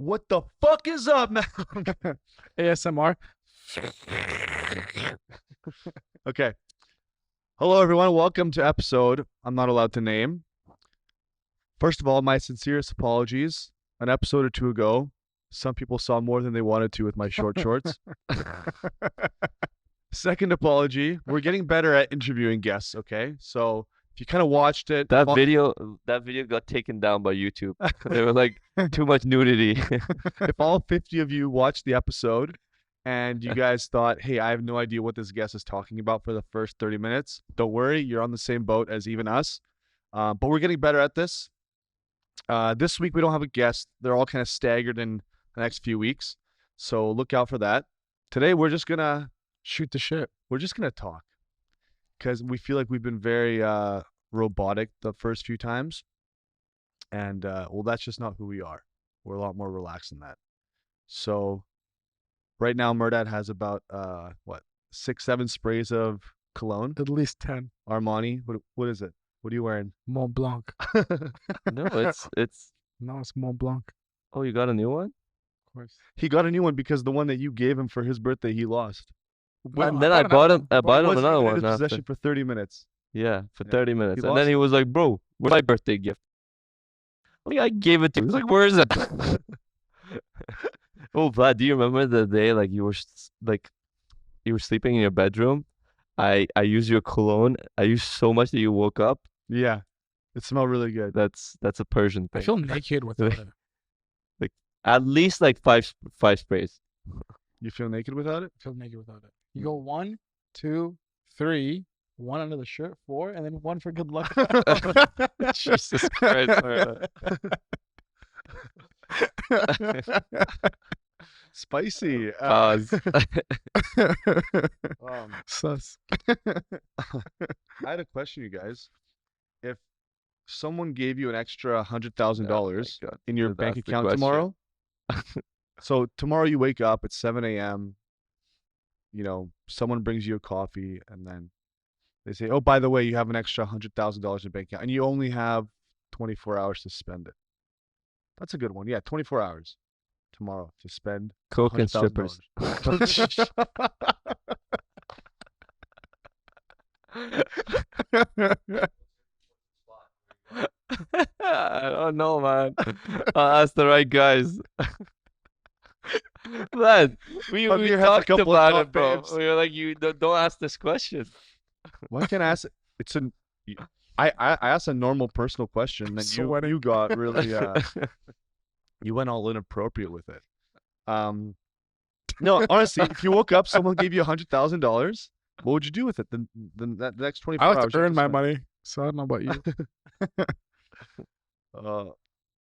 What the fuck is up, man? ASMR. Okay. Hello, everyone. Welcome to episode I'm not allowed to name. First of all, my sincerest apologies. An episode or two ago, some people saw more than they wanted to with my short shorts. Second apology. We're getting better at interviewing guests, okay? So if you kind of watched it, That video got taken down by YouTube. They were like, too much nudity. if all 50 of you watched the episode and you guys thought, hey, I have no idea what this guest is talking about for the first 30 minutes, don't worry. You're on the same boat as even us. But we're getting better at this. This week, we don't have a guest. They're all kind of staggered in the next few weeks. So look out for that. Today, we're just going to Shoot the shit. we're just going to talk because we feel like we've been very robotic the first few times. And, well, that's just not who we are. We're a lot more relaxed than that. So right now, Murdad has about, 6-7 sprays of Cologne. At least 10. Armani. What is it? What are you wearing? Mont Blanc. No, it's. No, it's Mont Blanc. Oh, you got a new one? Of course. He got a new one because the one that you gave him for his birthday, he lost. And then I bought him Was another in one his after. possession for 30 minutes. Yeah, for Yeah. 30 minutes. He And then lost he was like, bro, where's my birthday gift? Like, I gave it to him. He's like, where is it? Oh, Vlad, do you remember the day like you were sleeping in your bedroom? I used your cologne. I used so much that you woke up. Yeah. It smelled really good. That's a Persian I thing. feel naked without it. At least like five sprays. You feel naked without it? I feel naked without it. You go 1, 2, 3, 1 under the shirt, 4, and then 1 for good luck. Jesus Christ. Spicy. Pause. Sus. I had a question, you guys. If someone gave you an extra $100,000 God. in your That's bank the account question. tomorrow, so tomorrow you wake up at 7 a.m., someone brings you a coffee, and then they say, oh, by the way, you have an extra $100,000 in bank account, and you only have 24 hours to spend it. That's a good one. Yeah, 24 hours tomorrow to spend Coke and $100,000. strippers. I don't know, man. I'll ask the right guys. Man, we Javier has a talked couple of about top it, bro. babes. We were like, you don't ask this question. Why can't I ask? I asked a normal personal question, then Sweating. you got really you went all inappropriate with it. No, honestly, if you woke up, someone gave you $100,000, what would you do with it? Then that next 24 I hours. like to you earn my spend. money, so I don't know about you.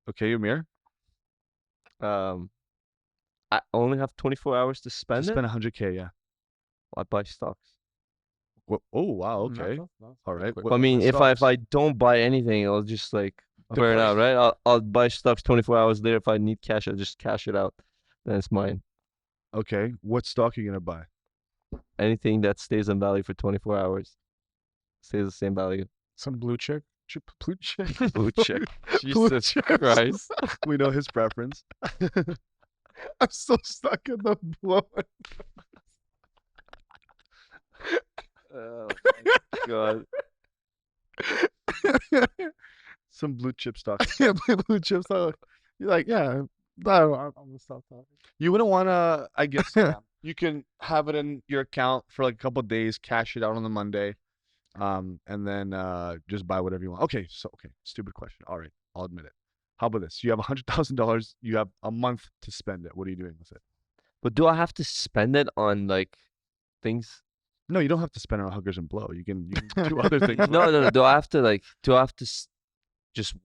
Okay, Amir, I only have 24 hours to to spend it. spend 100K, yeah. I buy stocks. Oh wow, okay, all right. I mean, if I stocks? don't buy anything, I'll just like The burn price- out, right? I'll buy stocks 24 hours later. If I need cash, I'll just cash it out. Then it's mine. Okay, what stock are you gonna buy? Anything that stays in value for 24 hours stays the same value. Some blue chick. Blue chick. Blue chick. Blue Jesus chips. Christ. We know his preference. I'm so stuck in the blow. Oh my God. Some blue chip stock. Yeah, blue chips. You're like, yeah. No, I'm gonna stop talking. You wouldn't want to, I guess, you can have it in your account for like a couple of days, cash it out on the Monday, and then just buy whatever you want. Okay, stupid question. All right, I'll admit it. How about this? You have $100,000. You have a month to spend it. What are you doing with it? But do I have to spend it on like things? No, you don't have to spend it on hookers and blow. You can do other things. No. Do I have to just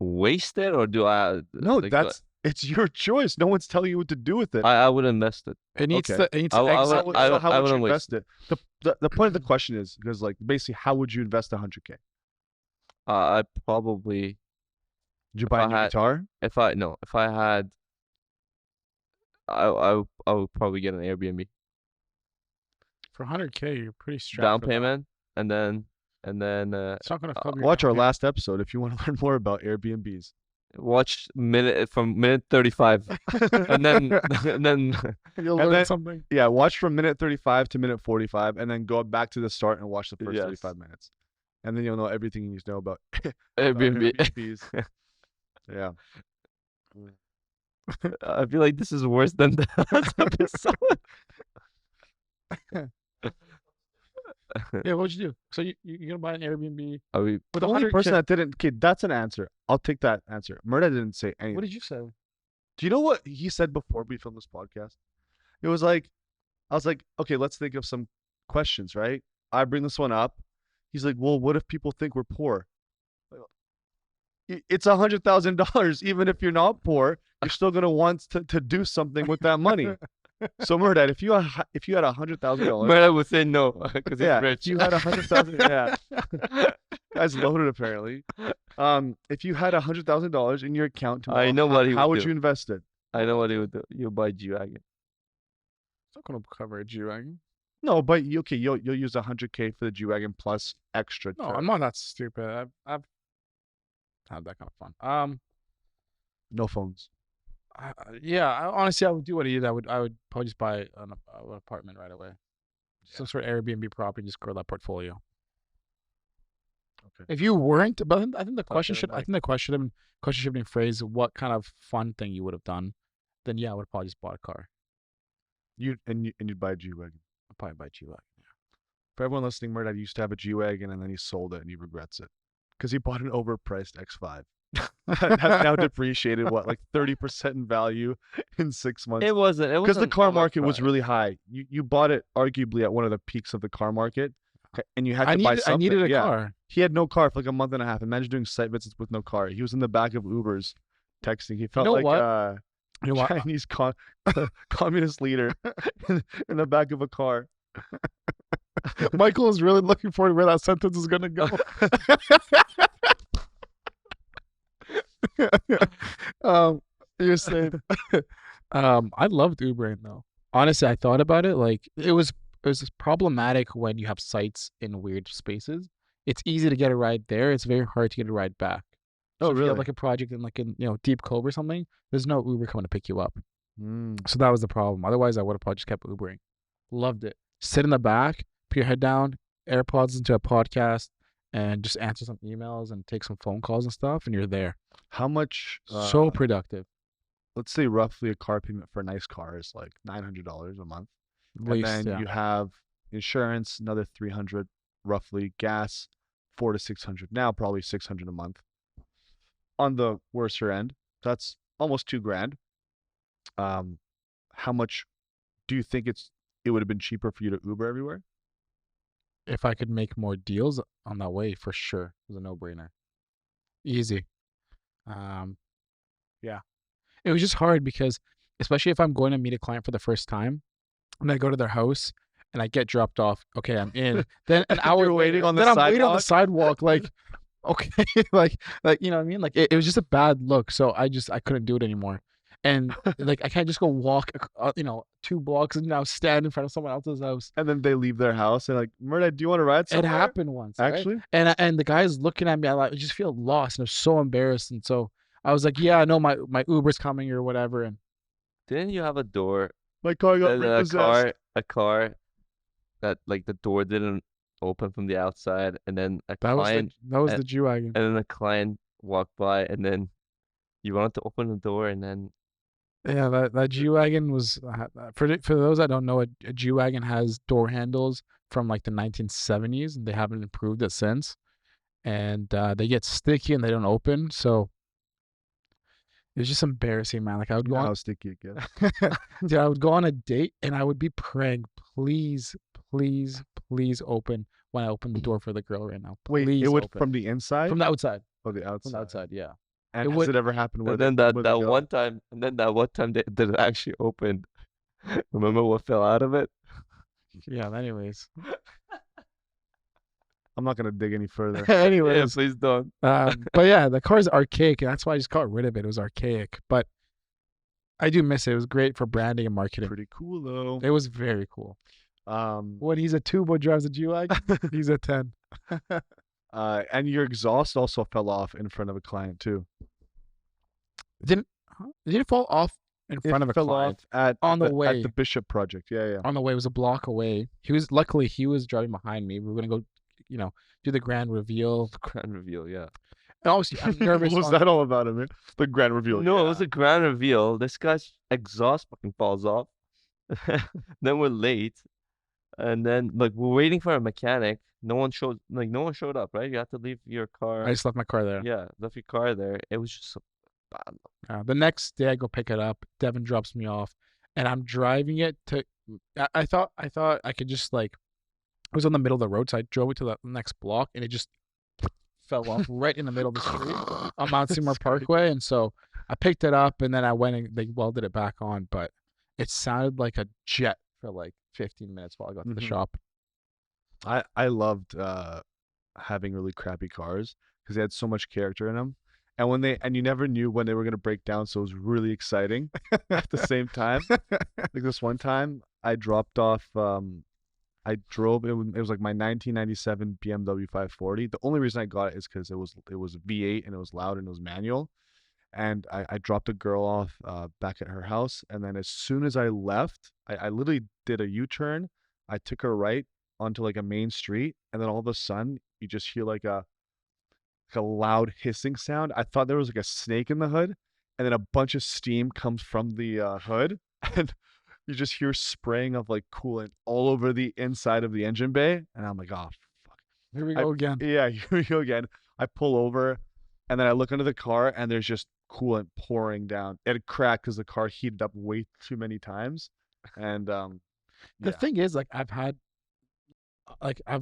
waste it, or do I? No, like, do it's your choice. No one's telling you what to do with it. I would invest it. It needs Okay. to. It needs I to would- exit. How would you wouldn't waste invest it? The point of the question is because like basically, how would you invest 100K? I probably Did you buy a I new had- guitar? if I had, I would probably get an Airbnb. For 100K, you're pretty strapped. Down for that. payment, and then It's not gonna cover your Watch our down last episode if you want to learn more about Airbnbs. Watch from minute 35, and then You'll And learn then- something. Yeah, watch from minute 35 to minute 45, and then go back to the start and watch the first Yes. 35 minutes, and then you'll know everything you need to know about Airbnb. Airbnbs. Yeah. I feel like this is worse than the last episode. Yeah, what'd you do? So you're gonna buy an Airbnb Are we? with The only 100K? person that didn't. Okay, that's an answer. I'll take that answer. Murda didn't say anything. What did you say? Do you know what he said before we filmed this podcast? It was like, I was like, okay, let's think of some questions, right? I bring this one up. He's like, well, what if people think we're poor? It's $100,000. Even if you're not poor, you're still gonna want to do something with that money. So Murda, if you had $100,000, Murda would say no because he's yeah, rich. if you had 100,000, yeah, guy's loaded apparently. If you had $100,000 in your account tomorrow, I know what he how would would do. you invest it? I know what he would do. You buy G-Wagon. It's not gonna cover a G-Wagon. No, but you'll use 100K for the G-Wagon plus extra. No, to- I'm not that stupid. I've had that kind of fun. no phones. Honestly, I would do what he did. I would probably just buy an apartment right away. Some sort of Airbnb property, just grow that portfolio. Okay. If you weren't, but I think the question Okay, should, I Mike. think the question should have been phrased, what kind of fun thing you would have done? Then yeah, I would have probably just bought a car. You'd buy a G-Wagon. I'd probably buy a G-Wagon. For everyone listening, Murda used to have a G-Wagon and then he sold it and he regrets it because he bought an overpriced X5. Has now depreciated like 30% in value in 6 months. It wasn't. Because the car market was overpriced. really high. You bought it arguably at one of the peaks of the car market, and you had to buy something. I needed a Yeah. car. He had no car for like a month and a half. Imagine doing site visits with no car. He was in the back of Ubers, texting. He felt know like what? You know what? Chinese communist leader in the back of a car. Michael is really looking forward to where that sentence is gonna go. You're saying, I loved Ubering though. Honestly, I thought about it. Like it was problematic when you have sites in weird spaces. It's easy to get a ride there. It's very hard to get a ride back. Oh, So if you really? have like a project in Deep Cove or something, there's no Uber coming to pick you up. Mm. So that was the problem. Otherwise, I would have probably just kept Ubering. Loved it. Sit in the back, put your head down, AirPods into a podcast, and just answer some emails and take some phone calls and stuff, and you're there. How much? So productive. Let's say roughly a car payment for a nice car is like $900 a month. At And least, then yeah. you have insurance, another 300 roughly, gas 400 to 600, now probably 600 a month. On the worser end, that's almost $2,000. How much do you think it would have been cheaper for you to Uber everywhere? If I could make more deals on that way, for sure, it was a no-brainer. Easy. Yeah. It was just hard because, especially if I'm going to meet a client for the first time, and I go to their house and I get dropped off. Okay, I'm in. Then an hour You're waiting later, on the then I'm waiting on the sidewalk? sidewalk. Like, okay, like you know what I mean? Like it was just a bad look. So I couldn't do it anymore. And like I can't just go walk, 2 blocks and now stand in front of someone else's house. And then they leave their house and like, Murda, do you want to ride It somewhere? happened once, right? Actually? And the guy's looking at me. I just feel lost and I'm so embarrassed. And so I was like, yeah, I know my Uber's coming or whatever. And Didn't you have a door? My car got A repossessed. car that like the door didn't open from the outside, and then a that was client, the G-Wagon. and then a client walked by, and then you wanted to open the door, and then Yeah, that G-Wagon was for those that don't know, a G-Wagon has door handles from like the 1970s, and they haven't improved it since. And they get sticky and they don't open. So it was just embarrassing, man. Like I would You go know on, how sticky it gets. dude, I would go on a date and I would be praying, please, please, please open when I open the door for the girl right now. Wait, Please it would open. from the inside? From the outside. or the From outside? the outside, yeah. And It has would- it ever happened where and then where that they go? one time, that it actually opened. Remember what fell out of it? Yeah, anyways. I'm not gonna dig any further. Yeah, anyways. please don't. But yeah, the car's archaic, and that's why I just got rid of it. It was archaic, but I do miss it. It was great for branding and marketing. Pretty cool though. It was very cool. When he's a 2 but drives a G-Wagon, he's a 10. And your exhaust also fell off in front of a client too. It didn't fall off in front of a fell client. off at On the at way. the Bishop project. Yeah, yeah. On the way, it was a block away. Luckily he was driving behind me. We were gonna go, do the grand reveal. Grand reveal, yeah. And obviously, I'm nervous. What was that all about, Amir? The grand reveal. No, yeah. it was a grand reveal. This guy's exhaust fucking falls off. Then we're late, and then like we're waiting for a mechanic. No one showed up, right? You have to leave your car. I just left my car there. Yeah, left your car there. It was just so bad. The next day, I go pick it up. Devin drops me off, and I'm driving it to. I thought I could just like. I was on the middle of the road, so I drove it to the next block, and it just fell off right in the middle of the street on Mount Seymour Parkway. And so I picked it up, and then I went and they welded it back on, but it sounded like a jet for like 15 minutes while I got to the shop. I loved having really crappy cars because they had so much character in them, and you never knew when they were gonna break down, so it was really exciting at the same time. Like this one time, I dropped off. I drove it was like my 1997 BMW 540. The only reason I got it is because it was V8 and it was loud and it was manual. And I dropped a girl off back at her house, and then as soon as I left, I literally did a U-turn. I took her right onto like a main street, and then all of a sudden you just hear like a loud hissing sound. I thought there was like a snake in the hood, and then a bunch of steam comes from the hood, and you just hear spraying of like coolant all over the inside of the engine bay, and I'm like, oh fuck. Here we go again. Yeah, here we go again. I pull over, and then I look under the car, and there's just coolant pouring down. It had cracked because the car heated up way too many times, and The thing is, like, I've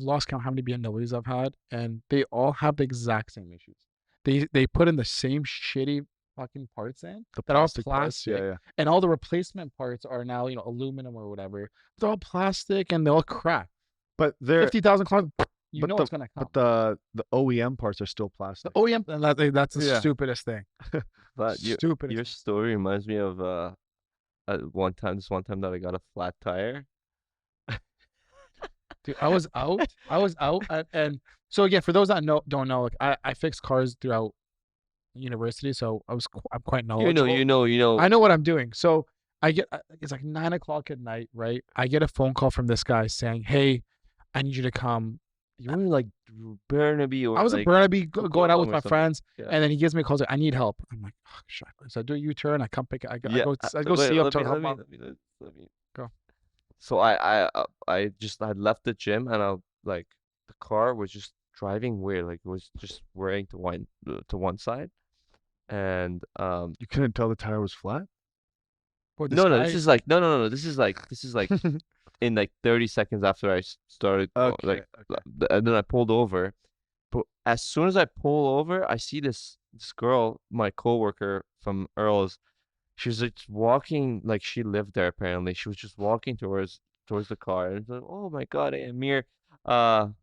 lost count how many BMWs I've had, and they all have the exact same issues. They put in the same shitty fucking parts in that are all plastic parts, plastic, yeah. and all the replacement parts are now aluminum or whatever. They're all plastic and they all crack. But they're 50,000 kilometers, it's gonna come. But the OEM parts are still plastic. The OEM, and that's the stupidest thing. But your story reminds me of one time that I got a flat tire. Dude, I was out, and so again, for those that don't know, like I fix cars throughout university, so I'm quite knowledgeable. You know. I know what I'm doing. So I get it's like 9 o'clock at night, right? I get a phone call from this guy saying, "Hey, I need you to come." You were like Burnaby, or I was like in Burnaby going out with my friends, yeah. and then he gives me a call. Like, I need help. I'm like, oh, shit. So I do a U-turn. I come pick. I go wait, see him. Let me Go. So I left the gym, and the car was just driving weird, like it was just wearing to one side, and You couldn't tell the tire was flat? Boy, this is like this is like in like 30 seconds after I started Okay. and then I pulled over. But as soon as I pull over, I see this girl, my coworker from Earl's. She was just walking, like she lived there apparently. She was just walking towards the car, and it's like, oh my god, hey, Amir,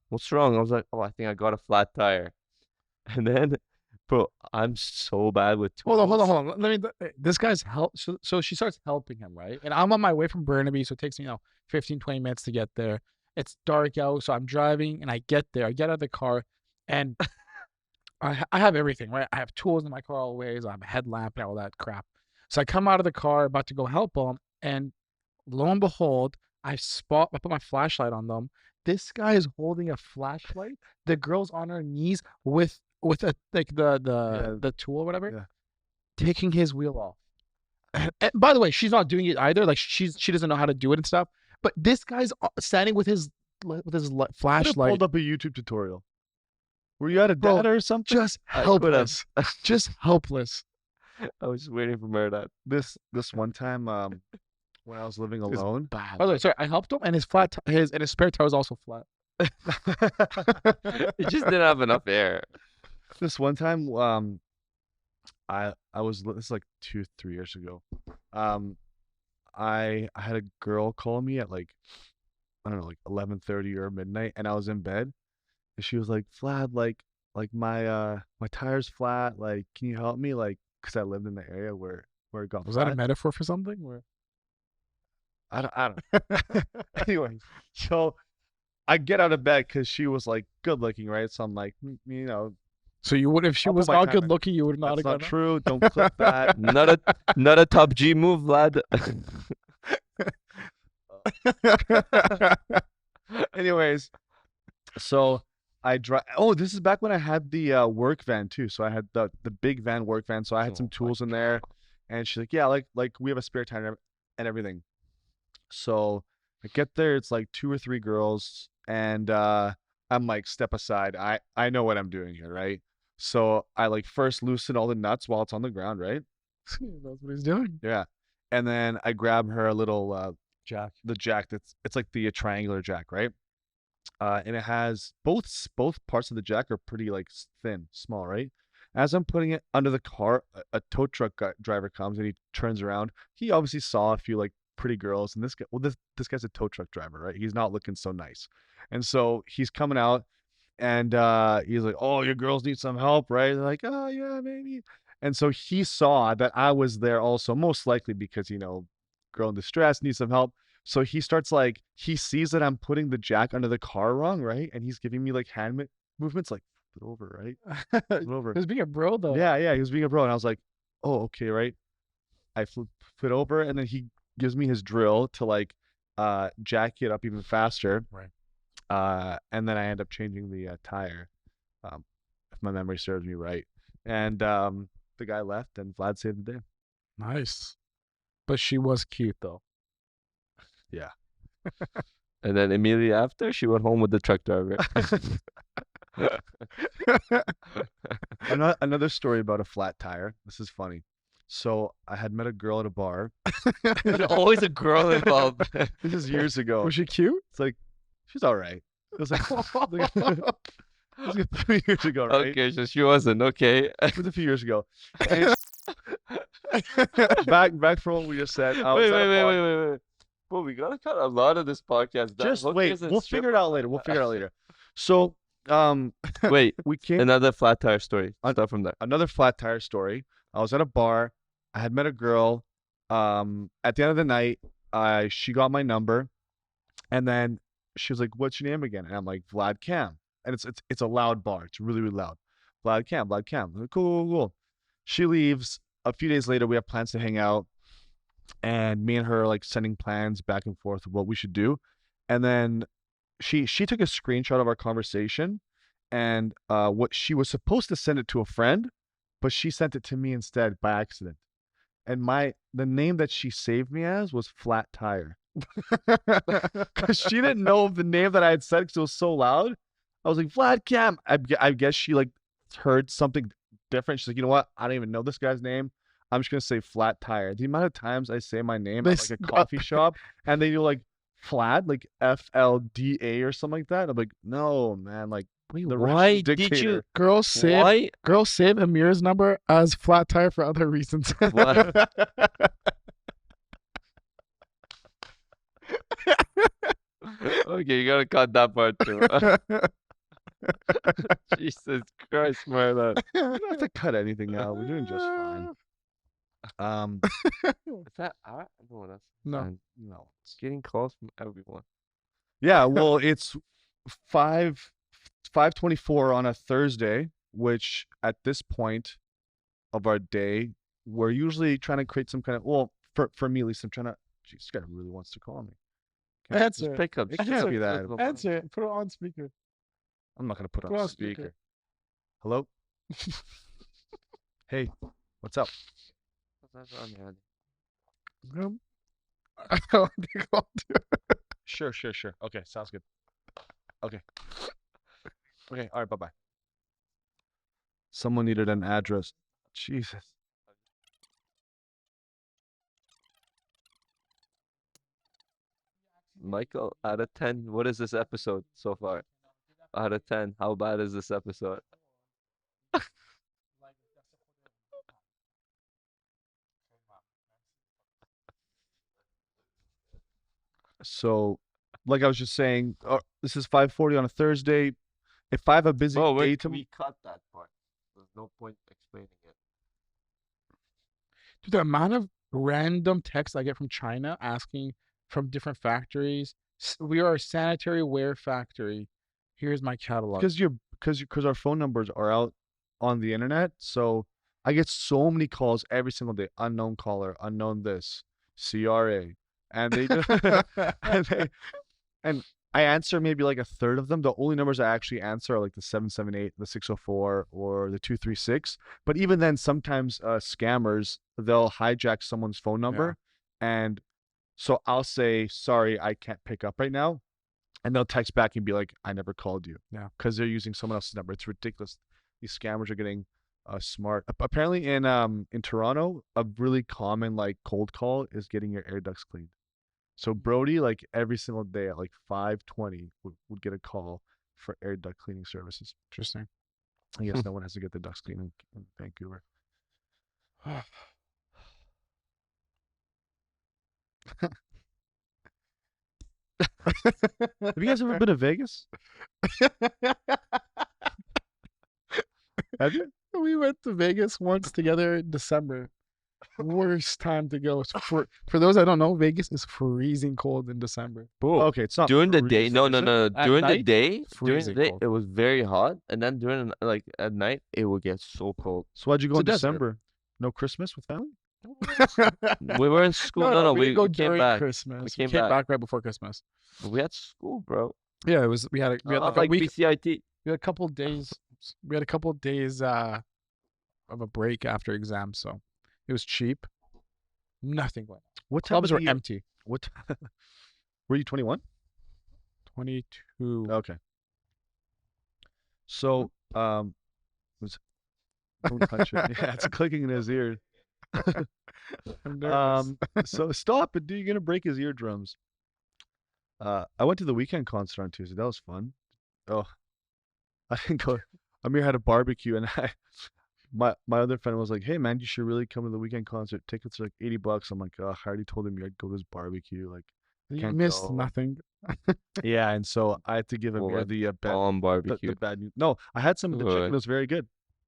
what's wrong? I was like, oh, I think I got a flat tire. And then, bro, I'm so bad with tools. Hold on. Let me. This guy's help. So she starts helping him, right? And I'm on my way from Burnaby, so it takes me 15, 20 minutes to get there. It's dark out, so I'm driving, and I get there. I get out of the car, and I have everything, right? I have tools in my car always. I have a headlamp and all that crap. So I come out of the car, about to go help him, and lo and behold, I put my flashlight on them. This guy is holding a flashlight. The girl's on her knees with a the tool or whatever, taking his wheel off. And by the way, she's not doing it either. Like she doesn't know how to do it and stuff. But this guy's standing with his flashlight. Pulled up a YouTube tutorial. Were you out of data or something? Just helpless. Just helpless. I was just waiting for Murdoch. This one time, when I was living alone. By the way, sorry, I helped him, and his spare tire was also flat. He just didn't have enough air. This one time, I was, this is like 2-3 years ago. I had a girl call me at like, I don't know, like 11:30 or midnight, and I was in bed, and she was like, Vlad, like my tire's flat, like can you help me, like because I lived in the area where it got Was flat. that a metaphor for something? Or? I don't anyway, so I get out of bed because she was like good looking, right? So I'm like, So you would, if she I'll put was my not time good in. looking, you would not That's have not gone true. Don't clip that. Not a top G move, Vlad. Anyways, so I drive. Oh, this is back when I had the work van too. So I had the big van, work van. So I had some tools in there, and she's like, "Yeah, like we have a spare tire and everything." So I get there. It's like 2 or 3 girls, and I'm like, "Step aside. I know what I'm doing here, right?" So I like first loosen all the nuts while it's on the ground, right? That's what he's doing. Yeah, and then I grab her a little Jack. the jack it's like the triangular jack, right? And it has both parts of the jack are pretty like thin, small, right? As I'm putting it under the car, a tow truck driver comes and he turns around. He obviously saw a few like pretty girls, and this guy, well, this guy's a tow truck driver, right? He's not looking so nice, and so he's coming out, and he's like, "Oh, your girls need some help, right?" They're like, "Oh yeah, maybe." And so he saw that I was there also, most likely because girl in distress needs some help. So he starts like he sees that I'm putting the jack under the car wrong, right? And he's giving me like hand movements, like flip it over, right? Flip it over. He was being a bro though. Yeah, he was being a bro, and I was like, "Oh, okay, right." I flip it over, and then he gives me his drill to like jack it up even faster. Right. And then I end up changing the tire, if my memory serves me right. And the guy left, and Vlad saved the day. Nice. But she was cute though. Yeah. And then immediately after, she went home with the truck driver. Another story about a flat tire. This is funny. So I had met a girl at a bar. There's always a girl involved. This is years ago. Was she cute? It's like she's all right. It was like, it was like 3 years ago, right? Okay, so she wasn't. Okay. It was a few years ago. And back from what we just said. I was at a bar. Wait. Well, we gotta cut a lot of this podcast down. Just Hook wait. isn't We'll strip figure it out later. We'll figure it out later. So, Wait, we came another flat tire story. Start from there. another flat tire story. I was at a bar. I had met a girl. At the end of the night, she got my number, and then she was like, "What's your name again?" And I'm like, "Vlad Cam." And it's a loud bar. It's really, really loud. Vlad Cam. I'm like, cool. She leaves. A few days later, we have plans to hang out, and me and her are like sending plans back and forth of what we should do. And then she took a screenshot of our conversation, and what she was supposed to send it to a friend, but she sent it to me instead by accident. And the name that she saved me as was Flat Tire. Because she didn't know the name that I had said because it was so loud. I was like, Vlad Cam. I guess she like heard something different. She's like, you know what? I don't even know this guy's name. I'm just gonna say Flat Tire. The amount of times I say my name at like a coffee shop and they do like flat, like FLDA or something like that. I'm like, no, man, like Wait, the why Russian did you? dictator. Girls save Why? Amir's number as flat tire for other reasons. What? Okay, you gotta cut that part too. Jesus Christ, Marlon. We don't have to cut anything out. We're doing just fine. Is that art? No, that's No. fine. No. It's getting calls from everyone. Yeah, well, it's 5:24 on a Thursday, which at this point of our day, we're usually trying to create some kind of, well, for me at least, I'm trying to. Geez, this guy really wants to call me. Answer. Just pick up. It can't be that. Answer. Put it on speaker. I'm not gonna put it Put on on speaker. speaker. Hello. Hey, what's up? I don't think I'll do it. Sure. Okay, sounds good. Okay. All right, bye-bye. Someone needed an address. Jesus. Michael, out of 10, what is this episode so far? Out of 10, how bad is this episode? So, like I was just saying, this is 5:40 on a Thursday. If I have a busy Oh, day we cut that part. There's no point explaining it. Dude, the amount of random texts I get from China asking from different factories. We are a sanitary ware factory. Here's my catalog. because our phone numbers are out on the internet. So I get so many calls every single day. Unknown caller, unknown this, CRA, and they just and they and I answer maybe like a third of them. The only numbers I actually answer are like the 778, the 604, or the 236. But even then, sometimes scammers, they'll hijack someone's phone number. And so I'll say, sorry, I can't pick up right now. And they'll text back and be like, I never called you. Yeah. Because they're using someone else's number. It's ridiculous. These scammers are getting smart. Apparently in Toronto, a really common like cold call is getting your air ducts cleaned. So Brody, like every single day at like 5:20 would get a call for air duct cleaning services. Interesting. I guess no one has to get the ducts cleaned in Vancouver. Have you guys ever been to Vegas? Have you? We went to Vegas once together in December. Worst time to go. For those that don't know, Vegas is freezing cold in December. Okay, it's not During the day, freezing, no, is no, it? no. At During the night, day, during the freezing day, cold. it was very hot, and then during like at night, it would get so cold. So why'd you go It's a in desert. December? No Christmas with family? We were in school. No, we didn't we go came during back. Christmas. We came came back. back right before Christmas. We had school, bro. Yeah, it was. We had Not like a like week. BCIT. We had a couple days. We had a couple days of a break after exams, so it was cheap. Nothing going on. What time Clubs of were the year? empty. What? Were you 21? 22. Okay. So, don't touch it. Yeah, it's clicking in his ear. I'm nervous. So stop it, dude. You're gonna break his eardrums. I went to the weekend concert on Tuesday. That was fun. Oh, I didn't go. Amir had a barbecue, and my other friend was like, "Hey man, you should really come to the weekend concert. Tickets are like $80." I'm like, "Oh, I already told him I'd go to his barbecue. Like, You can't missed go." nothing. Yeah, and so I had to give Well, Amir like the bomb the barbecue. bad news. No, I had some of the chicken. It Good. was very good.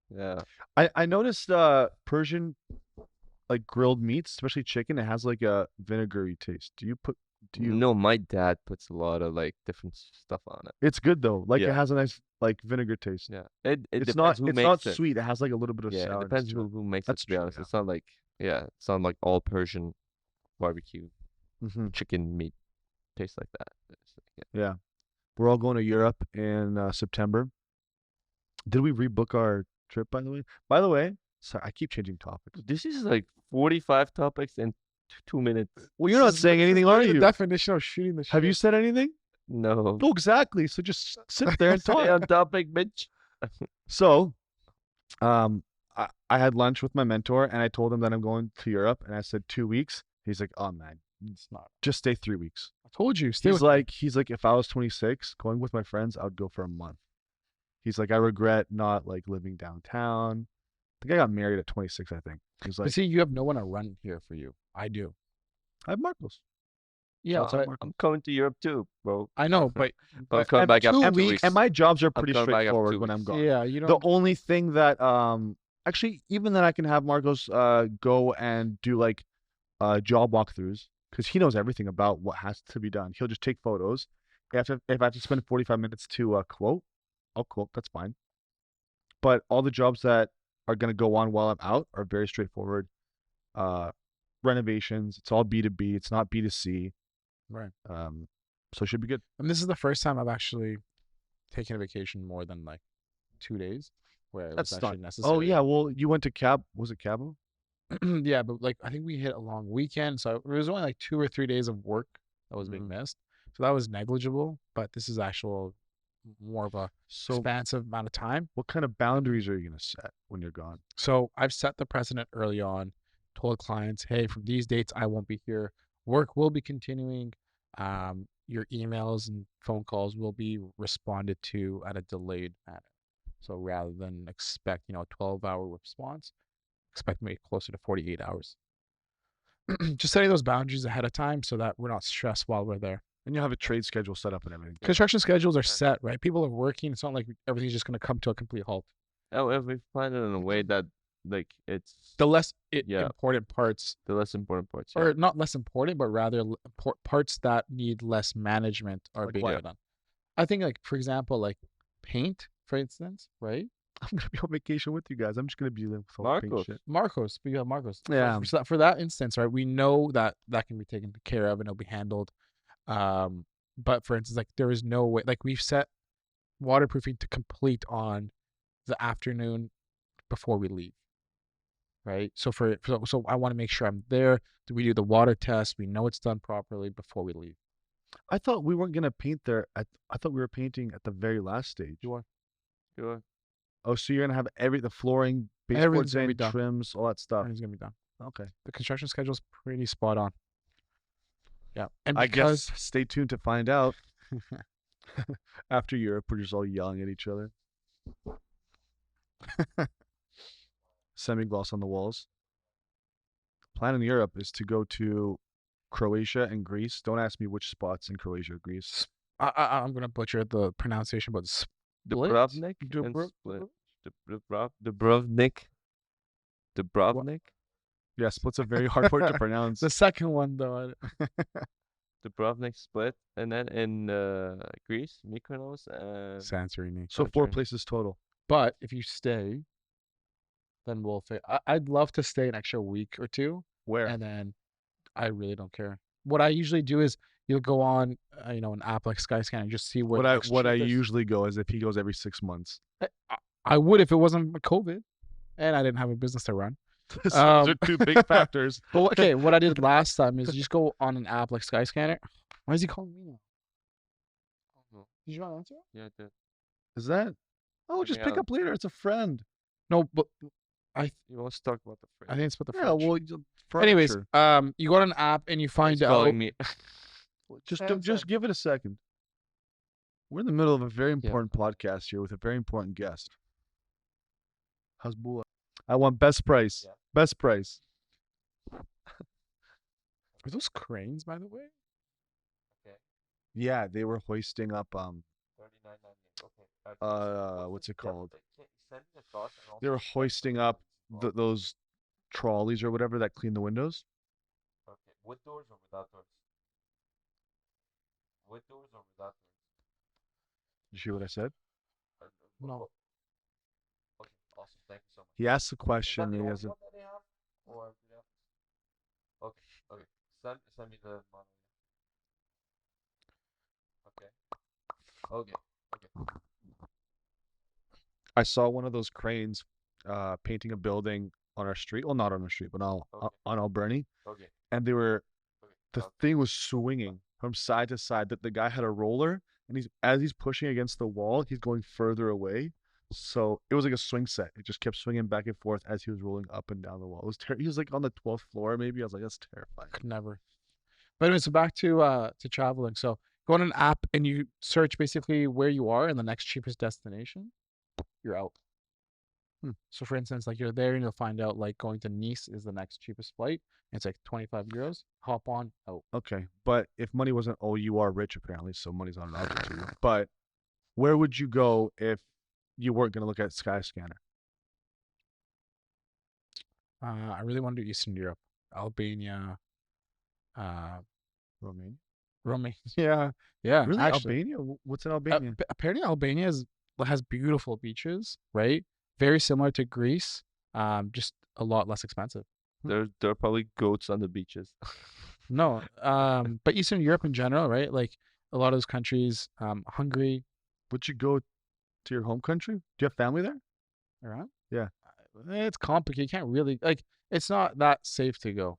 Yeah. I noticed Persian like grilled meats, especially chicken. It has like a vinegary taste. Do you? No, my dad puts a lot of like different stuff on it. It's good though. Like it Yeah. has a nice like vinegar taste. Yeah. It It's depends not who it's makes not it. sweet. It has like a little bit of Yeah, it sourness depends to it. who makes That's it, to be true, honest. yeah. It's not like, yeah, it's not like all Persian barbecue Mm-hmm. chicken meat tastes like that. It's like, yeah. Yeah. We're all going to Europe in September. Did we rebook our trip, by the way? By the way, sorry, I keep changing topics. This is like 45 topics in 2 minutes. Well, you're not saying anything, are The you? definition of shooting the shit. Have you said anything? No. No, exactly. So just sit there and Stay talk. on topic, bitch. So, I had lunch with my mentor, and I told him that I'm going to Europe, and I said 2 weeks. He's like, "Oh man, It's not. just stay 3 weeks." I told you. Stay He's with like, if I was 26, going with my friends, I would go for a month. He's like, I regret not like living downtown. I think I got married at 26, I think. He's But like, see, you have no one to run here for you. I do. I have Marcos. Yeah, Shout out to but Marcos. I'm coming to Europe too, bro. I know, but But I'm coming back after 2 weeks. And my jobs are pretty coming back after straightforward 2 when I'm weeks. gone. yeah, you The don't. only thing that actually even then I can have Marcos go and do like job walkthroughs because he knows everything about what has to be done. He'll just take photos. If I have to spend 45 minutes to quote, I'll quote. That's fine. But all the jobs that are going to go on while I'm out are very straightforward. Renovations. It's all B2B. It's not B2C. Right. So it should be good. And this is the first time I've actually taken a vacation more than like 2 days, where it That's was not. actually necessary. Oh yeah. Well, you went to Cab. Was it Cabo? Yeah, but like I think we hit a long weekend, so it was only like 2 or 3 days of work that was being Mhm. missed. So that was negligible. But this is actual more of a So expansive amount of time. what kind of boundaries are you going to set when you're gone? So I've set the precedent early on, told clients, hey, from these dates I won't be here. Work will be continuing. Your emails and phone calls will be responded to at a delayed manner. So rather than expect, a 12-hour response, expect maybe closer to 48 hours. Just setting those boundaries ahead of time so that we're not stressed while we're there. And you'll have a trade schedule set up and everything. Construction schedules are set, right? People are working. It's not like everything's just going to come to a complete halt. Oh, if we plan it in a way that like it's The less Yeah. important parts, the less important parts. Yeah. or not less important, but rather parts that need less management are Like being what? done. I think, like, for example, like paint, for instance, right? I'm gonna be on vacation with you guys. I'm just gonna be there with all the pink Marcos. shit. Marcos, but you have Marcos. Yeah. For that instance, right? We know that can be taken care of and it'll be handled. But for instance, like there is no way. Like we've set waterproofing to complete on the afternoon before we leave, right? So so I want to make sure I'm there. Do we do the water test? We know it's done properly before we leave. I thought we weren't gonna paint there. I thought we were painting at the very last stage. You are. Sure. Oh, so you're gonna have the flooring, Everything's baseboards gonna be in, done. trims, all that stuff. Everything's gonna be done. Okay. The construction schedule's pretty spot on. Yeah, and I because guess stay tuned to find out. After Europe, we're just all yelling at each other. Semi-gloss on the walls. Plan in Europe is to go to Croatia and Greece. Don't ask me which spots in Croatia or Greece. I'm gonna butcher the pronunciation, but Dubrovnik and Split. Dubrovnik. Dubrovnik. Yeah, Split's a very hard word to pronounce. the second one though. Dubrovnik, Split, and then in Greece, Mykonos, and Santorini. So 4 Santorini. places total. But if you stay, then I'd love to stay an extra week or two, Where? and then I really don't care. What I usually do is you'll go on, an app like Skyscanner and just see where the next What I cheapest- usually go is if he goes every 6 months. I would if it wasn't COVID, and I didn't have a business to run. Those are 2 big factors. But okay, what I did last time is just go on an app like Skyscanner. Why is he calling me now? Did you not answer? Yeah, I did. Is that? Oh, just pick Yeah. up later. It's a friend. No, but He wants to talk about the fridge. I think it's about the Yeah, fridge. well, Anyways, furniture. you go on an app and you find He's out. calling me. Just give it a second. We're in the middle of a very important podcast here with a very important guest. How's Bula? I want best price. Yeah. Best price. Are those cranes, by the way? Yeah, they were hoisting up $39.98. what's it called? They were hoisting up those trolleys or whatever that clean the windows. Okay, with doors or without doors? With doors or without You see what I said? doors? No. Okay, awesome. Thank you so much. He asked the Is that question. the And he only has a, one that they have? Or do they have? Okay. Send me the model. Okay. I saw one of those cranes painting a building on our street. Well, not on our street, but on Alberni. Okay. And they were the Okay. thing was swinging from side to side. That the guy had a roller, and as he's pushing against the wall, he's going further away. So it was like a swing set. It just kept swinging back and forth as he was rolling up and down the wall. It was he was like on the 12th floor, maybe. I was like, that's terrifying. Could never. But anyway, so back to traveling. So go on an app and you search basically where you are and the next cheapest destination. You're out. So for instance, like you're there and you'll find out like going to Nice is the next cheapest flight. It's like 25 euros. Hop on, out. Okay, but if money wasn't, you are rich apparently, so money's not an object to you. But where would you go if you weren't going to look at Skyscanner? I really want to do Eastern Europe, Albania, Romania. Romania. Yeah, Really, actually. Albania? What's in Albania? Apparently, Albania has beautiful beaches, right? Very similar to Greece, just a lot less expensive. There are probably goats on the beaches. No, but Eastern Europe in general, right? Like a lot of those countries, Hungary, Would you go to your home country? Do you have family there? Iran. Yeah. It's complicated. You can't really it's not that safe to go.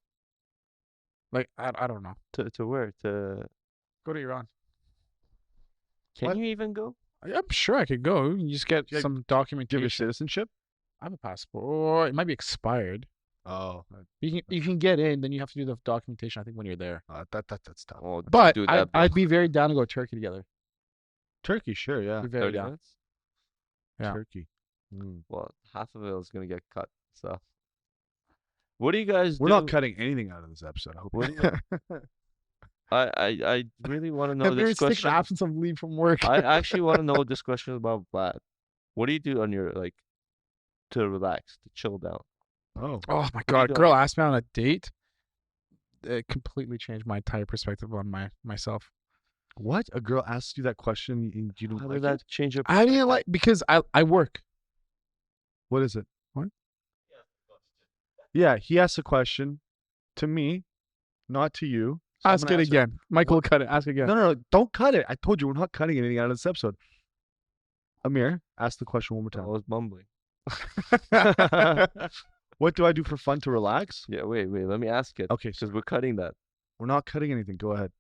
Like I don't know. To where? To Go to Iran. Can What? you even go? I'm sure I could go. You just get Yeah, some Do you have documentation. your citizenship? I have a passport, or it might be expired. Oh, You can get in, then you have to do the documentation. I think when you're there. that's tough. Oh, But do that, I'd be very down to go to Turkey together. Turkey, sure, yeah. Be very 30 down. minutes. Yeah. Turkey. Well, half of it is gonna get cut. So, what do you guys We're do? not cutting anything out of this episode. I hope. What do I really want to know There's this taking question. absence of leave from work. I actually want to know this question about Vlad. What do you do on your to relax, to chill down? Oh, Oh my do you god, do? a girl asked me on a date. It completely changed my entire perspective on myself. what? A girl asked you that question and you didn't How like did that it? change your? I didn't like because I work. What is it? What? Yeah, he asked a question to me, not to you. So I'm Ask gonna it answer again. Michael will cut it. Ask again. No, don't cut it. I told you we're not cutting anything out of this episode. Amir, ask the question one more I time. was mumbling. What do I do for fun to relax? Yeah, wait. Let me ask it. Okay, Because we're cutting that. we're not cutting anything. Go ahead.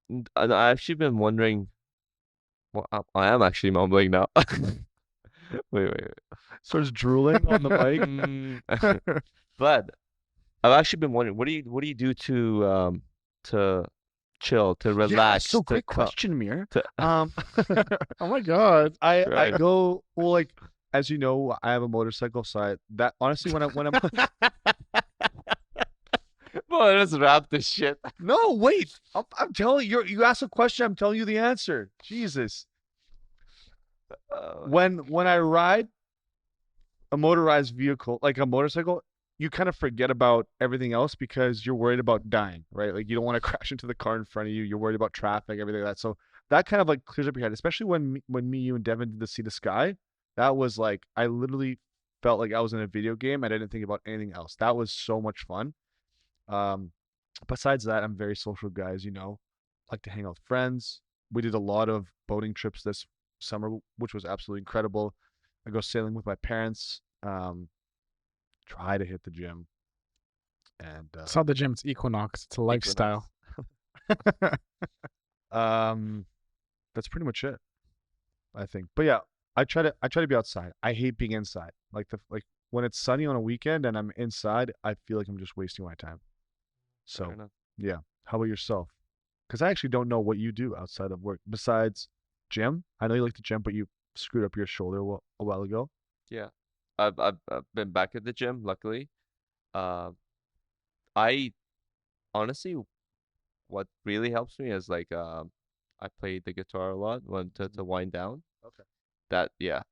And I've actually been wondering. Well, I am actually mumbling now. Wait. Starts drooling on the mic. But I've actually been wondering, what do you do to chill, to relax, Yeah, so to great question, Mir. to Oh my god. I Right. go, well, like, as you know, I have a motorcycle, so that honestly when I'm Well, let's wrap this shit. no, wait, I'm telling you, you asked a question, I'm telling you the answer. Jesus. When I ride a motorized vehicle, like a motorcycle, you kind of forget about everything else because you're worried about dying, right? Like you don't want to crash into the car in front of you. You're worried about traffic, everything like that. So that kind of like clears up your head, especially when me, you, and Devin did the Sea to Sky. That was like I literally felt like I was in a video game and I didn't think about anything else. That was so much fun. Um, besides that, I'm a very social guy, as you know. Like to hang out with friends. We did a lot of boating trips this summer, which was absolutely incredible. I go sailing with my parents. Try to hit the gym, and It's not the gym. It's Equinox. It's a lifestyle. that's pretty much it, I think. But yeah, I try to be outside. I hate being inside. Like when it's sunny on a weekend and I'm inside, I feel like I'm just wasting my time. Fair So enough. yeah, how about yourself? Because I actually don't know what you do outside of work besides gym. I know you like to gym, but you screwed up your shoulder a while ago. Yeah. I've been back at the gym, luckily. Uh, I honestly, what really helps me is like I play the guitar a lot when to wind down. Okay. That, yeah.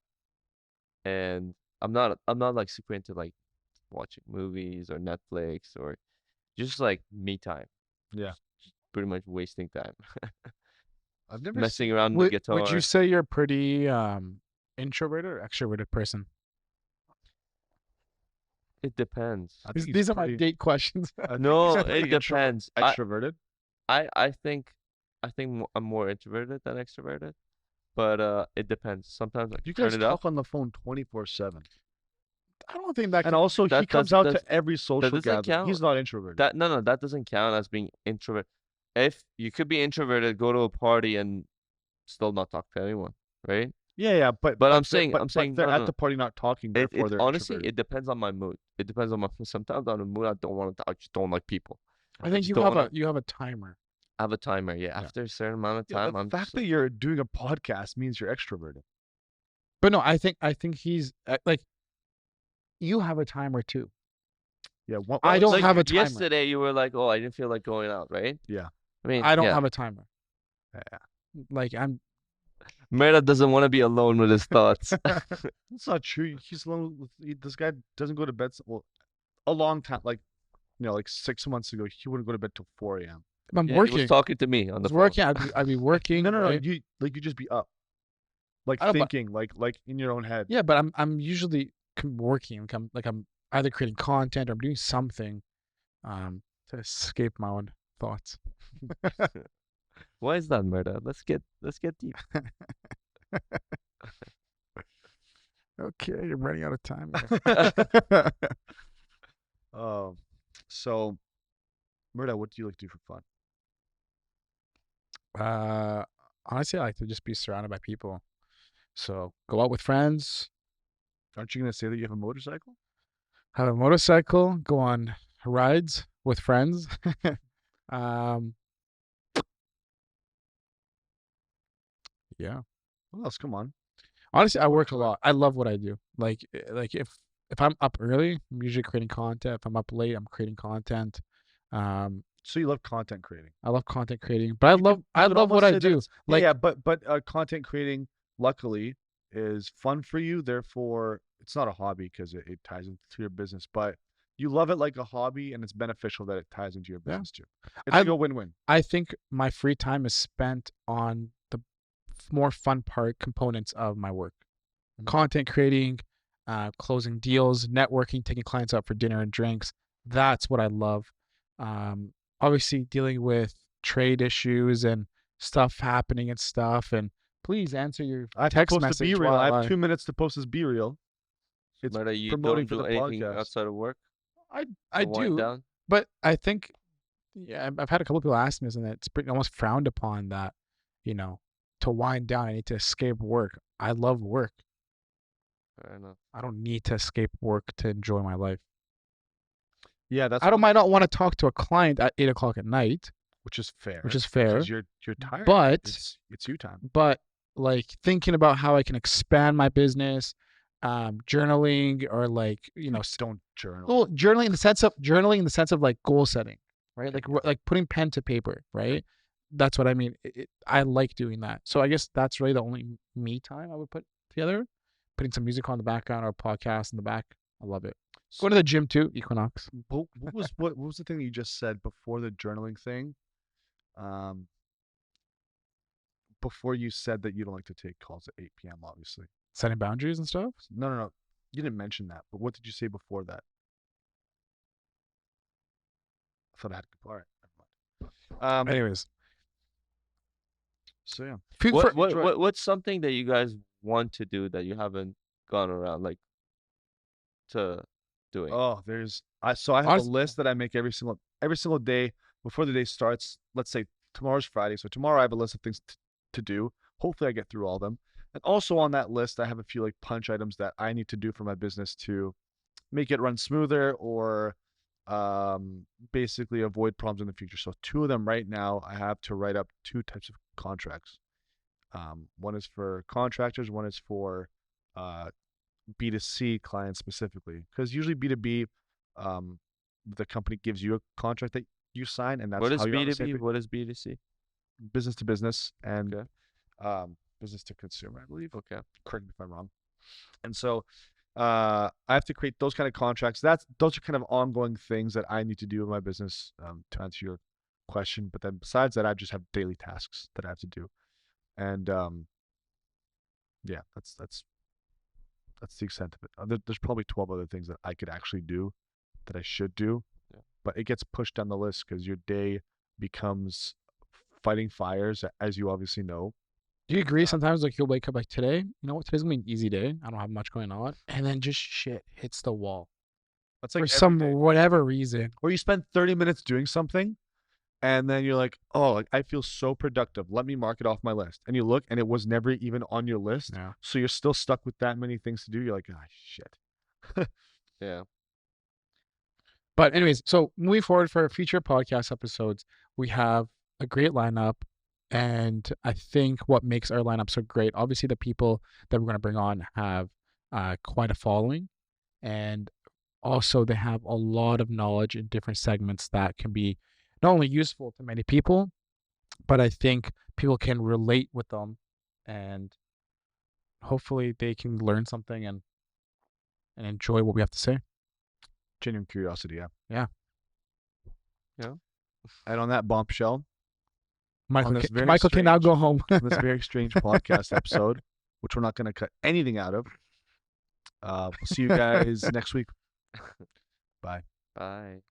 And I'm not like super into like watching movies or Netflix or just like me time. Yeah. Just pretty much wasting time. I've never Messing around with the guitar. Would you say you're pretty introverted or extroverted person? It depends. I think he's These are my pretty- date questions. I think No, he's it pretty depends. Extroverted. I think I'm more introverted than extroverted, but it depends. Sometimes I You turn guys it up. talk on the phone 24/7. I don't think that And can, also, he that comes does- out does- to every social doesn't gathering. count. He's not introverted. That no, that doesn't count as being introvert. If you could be introverted, go to a party and still not talk to anyone, right? yeah, but But I'm they're- saying- I'm saying, they're no, at no. the party not talking. Therefore, they're Honestly, introverted. it depends on my mood. It depends on my sometimes on the mood I don't want to. I just don't like people. I think just you don't have wanna- you have a timer. I have a timer. Yeah, after a certain amount of Yeah, time, the I'm fact just that you're doing a podcast means you're extroverted. But no, I think he's like you have a timer too. Yeah, I don't like have a timer. yesterday. You were like, "Oh, I didn't feel like going out," right? Yeah. I mean, I don't yeah. have a timer. Yeah. Like I'm Merda doesn't want to be alone with his thoughts. That's not true. He's alone with this guy. Doesn't go to bed. Well, a long time, like like 6 months ago, he wouldn't go to bed till 4 a.m. I'm Yeah, he working. was talking to me on I the was phone. working. I'd be working. No. right? You just be up, like I know, but- thinking, like in your own head. Yeah, but I'm usually working. I'm either creating content or I'm doing something to escape my own thoughts. Why is that, Merda? Let's get deep. Okay, you're running out of time. So, Murda, what do you like to do for fun? Honestly, I like to just be surrounded by people. So go out with friends, Aren't you gonna say that you have a motorcycle? have a motorcycle, go on rides with friends. Yeah. What else? Come on. Honestly, I work a Motorcycle. lot. I love what I do. Like if I'm up early, I'm usually creating content. If I'm up late, I'm creating content. So you love content creating. I love content creating, but I You love could- I you could love what almost I say that do. it's- yeah, Like yeah, but content creating, luckily, is fun for you. Therefore, it's not a hobby because it ties into your business. But you love it like a hobby, and it's beneficial that it ties into your Yeah. business too. It's I- like a win-win. I think my free time is spent on the more fun components of my work. content creating, closing deals, networking, taking clients out for dinner and drinks. That's what I love. Obviously, dealing with trade issues and stuff happening and stuff. And please answer your I have to text post a message B-reel. I while have 2 minutes to post this B-reel. It's But you promoting don't for do the anything podcast. outside of work I to wind do, down? but I think I've had a couple of people ask me this, and it's almost frowned upon that, you know, to wind down, I need to escape work. I love work. Fair enough. I don't need to escape work to enjoy my life. Yeah, that's I might not want to talk to a client at 8 o'clock at night, which is fair. which is fair. Because you're tired. But it's you time. but like thinking about how I can expand my business, journaling, or like Don't journal. well, journaling in the sense of like goal setting, right? Okay, Like putting pen to paper, right? That's what I mean. I like doing that. So I guess that's really the only me time I would put together. Putting some music on the background or a podcast in the back. I love it. Go to the gym too, Equinox. But what was the thing that you just said before the journaling thing? Before you said that you don't like to take calls at 8 p.m. Obviously. Setting boundaries and stuff. No. You didn't mention that. But what did you say before that? I thought I had to. All right, never mind. Anyways, So yeah. What's something that you guys want to do that you haven't gone around like to doing? Oh, I have a list that I make every single day before the day starts. Let's say tomorrow's Friday, so tomorrow I have a list of things to do. Hopefully, I get through all of them. And also on that list, I have a few like punch items that I need to do for my business to make it run smoother or basically avoid problems in the future. So 2 of them right now, I have to write up 2 types of contracts. One is for contractors, one is for B2C clients specifically, because usually B2B, the company gives you a contract that you sign, and that's What is how you're on the same B2B? page. What is B2C? Business to business and Okay. business to consumer, I believe. Okay. Correct me if I'm wrong. And so I have to create those kind of contracts. Those are kind of ongoing things that I need to do in my business, to answer your question. But then besides that, I just have daily tasks that I have to do, and yeah, that's the extent of it. There's probably 12 other things that I could actually do that I should do, Yeah. but it gets pushed down the list because your day becomes fighting fires, as you obviously know. do you agree? Sometimes like you'll wake up like today, you know what? Today's gonna be an easy day. I don't have much going on, and then just shit hits the wall That's for like some every day. whatever reason. Or you spend 30 minutes doing something, and then you're like, oh, like, I feel so productive. Let me mark it off my list. And you look, and it was never even on your list. Yeah. So you're still stuck with that many things to do. You're like, ah, shit. Yeah. But anyways, so moving forward for future podcast episodes, we have a great lineup. And I think what makes our lineup so great, obviously the people that we're going to bring on have quite a following. And also they have a lot of knowledge in different segments that can be not only useful to many people, but I think people can relate with them, and hopefully they can learn something and enjoy what we have to say. Genuine curiosity, yeah. Yeah. Yeah. And on that bombshell, Michael, this very Michael can now strange- go home. on this very strange podcast episode, which we're not going to cut anything out of, we'll see you guys next week. Bye. Bye.